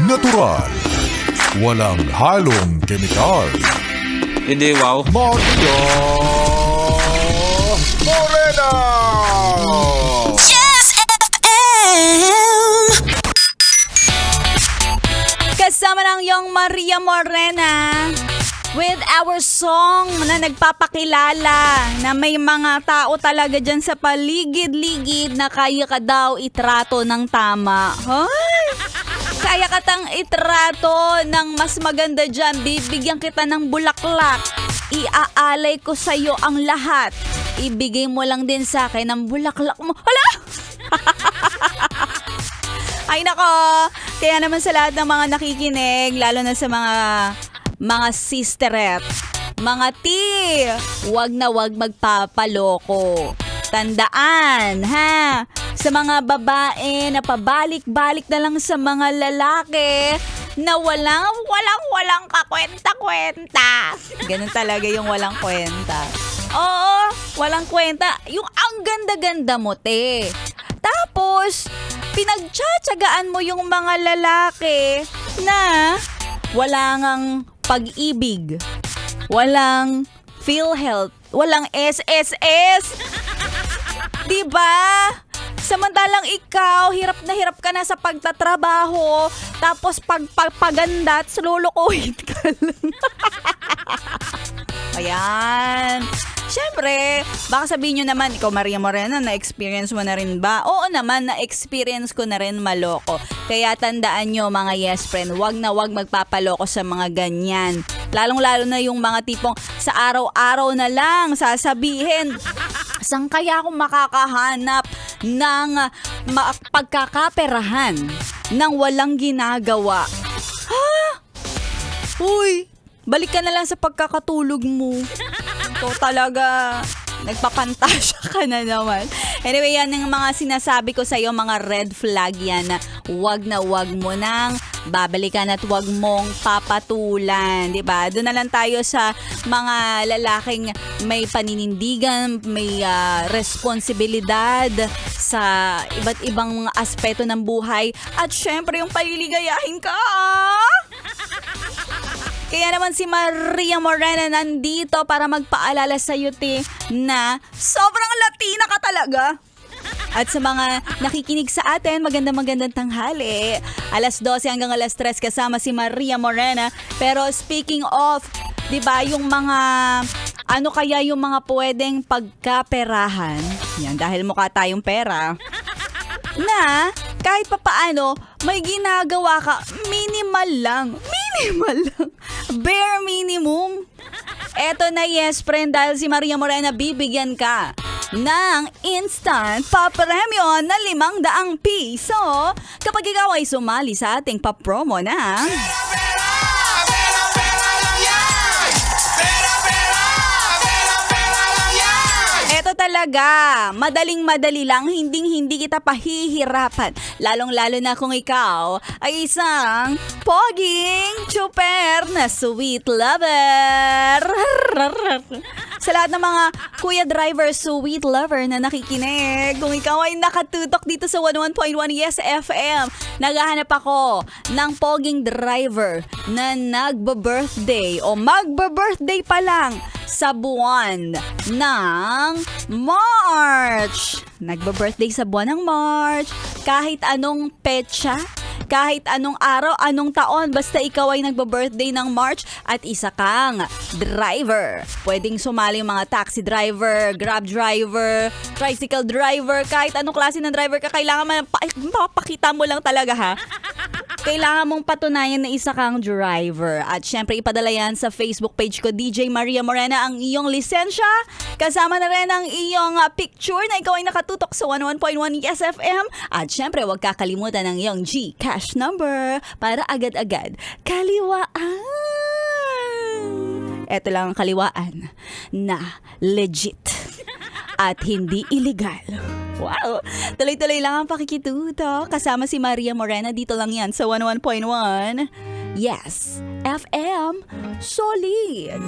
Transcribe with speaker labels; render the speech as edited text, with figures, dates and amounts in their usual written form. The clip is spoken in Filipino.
Speaker 1: natural, walang halong kemikal.
Speaker 2: Hindi, wow.
Speaker 1: Maria Morena!
Speaker 3: Yes FM.
Speaker 4: Kasama ng yung Maria Morena with our song na nagpapakilala na may mga tao talaga dyan sa paligid-ligid na kaya ka daw itrato ng tama. Hoy! Kaya ka tang itrato ng mas maganda dyan. Bibigyan kita ng bulaklak. Iaalay ko sa'yo ang lahat. Ibigay mo lang din sa akin ang bulaklak mo. Hala! Ay nako, kaya naman sa lahat ng mga nakikinig, lalo na sa mga sisteret, mga ti, wag na wag magpapaloko. Tandaan, ha? Sa mga babae na pabalik-balik na lang sa mga lalaki na walang kakwenta-kwenta. Ganun talaga yung walang kwenta. Oo, walang kwenta. Yung ang ganda-ganda mo, te. Tapos, pinagtsatsagaan mo yung mga lalaki na wala ngang pag-ibig, walang PhilHealth, walang SSS. Diba? Samantalang ikaw, hirap ka na sa pagtatrabaho, tapos pagpagandat, lulukuhin ka lang. Ayan. Siyempre, baka sabihin nyo naman, ikaw Maria Morena, na-experience mo na rin ba? Oo naman, na-experience ko na rin maloko. Kaya tandaan nyo mga yes friend, wag na wag magpapaloko sa mga ganyan. Lalong-lalo na yung mga tipong sa araw-araw na lang sasabihin, saan kaya ako makakahanap ng pagkakaperahan ng walang ginagawa? Ha? Uy, balik ka na lang sa pagkakatulog mo. Ito talaga, nagpapantasya ka na naman. Anyway, yan ang mga sinasabi ko sa'yo, mga red flag yan na wag mo nang babalikan at wag mong papatulan. Diba? Doon na lang tayo sa mga lalaking may paninindigan, may responsibilidad sa iba't ibang aspeto ng buhay. At syempre, yung paliligayahin ka. Kaya naman si Maria Morena nandito para magpaalala sa iyo, na sobrang Latina ka talaga. At sa mga nakikinig sa atin, magandang tanghali. 12:00 hanggang 3:00 kasama si Maria Morena. Pero speaking of, 'di ba, yung mga ano kaya yung mga pwedeng pagkaperahan? Yan, dahil mukha tayong pera. Na kahit papaano, may ginagawa ka, minimal lang. Bare minimum. Eto na yes friend, dahil si Maria Morena bibigyan ka ng instant papremyo na 500 piso kapag ikaw ay sumali sa ating papromo na eto talaga, madaling-madali lang, hindi kita pahihirapan. Lalong-lalo na kung ikaw ay isang poging chuper na sweet lover. Sa lahat ng mga kuya driver, sweet lover na nakikinig, kung ikaw ay nakatutok dito sa 101.1 Yes FM, naghahanap ako ng poging driver na nagba-birthday o magba-birthday pa lang sa buwan ng March. Nagba-birthday sa buwan ng March. Kahit anong petsa, kahit anong araw, anong taon, basta ikaw ay nagba-birthday ng March at isa kang driver. Pwedeng sumali yung mga taxi driver, grab driver, tricycle driver, kahit anong klase ng driver ka, kailangan mapakita mo lang talaga, ha? Kailangan mong patunayan na isa kang driver. At syempre, ipadala yan sa Facebook page ko, DJ Maria Morena, ang iyong lisensya. Kasama na rin ang iyong picture na ikaw ay nakatutok sa 101.1 Yes FM. At syempre, huwag kakalimutan ang iyong GCash number para agad-agad kaliwaan. Ito lang ang kaliwaan na legit at hindi illegal. Wow! Tuloy-tuloy lang ang pakikituto. Kasama si Maria Morena. Dito lang yan sa 101.1 Yes FM Solid.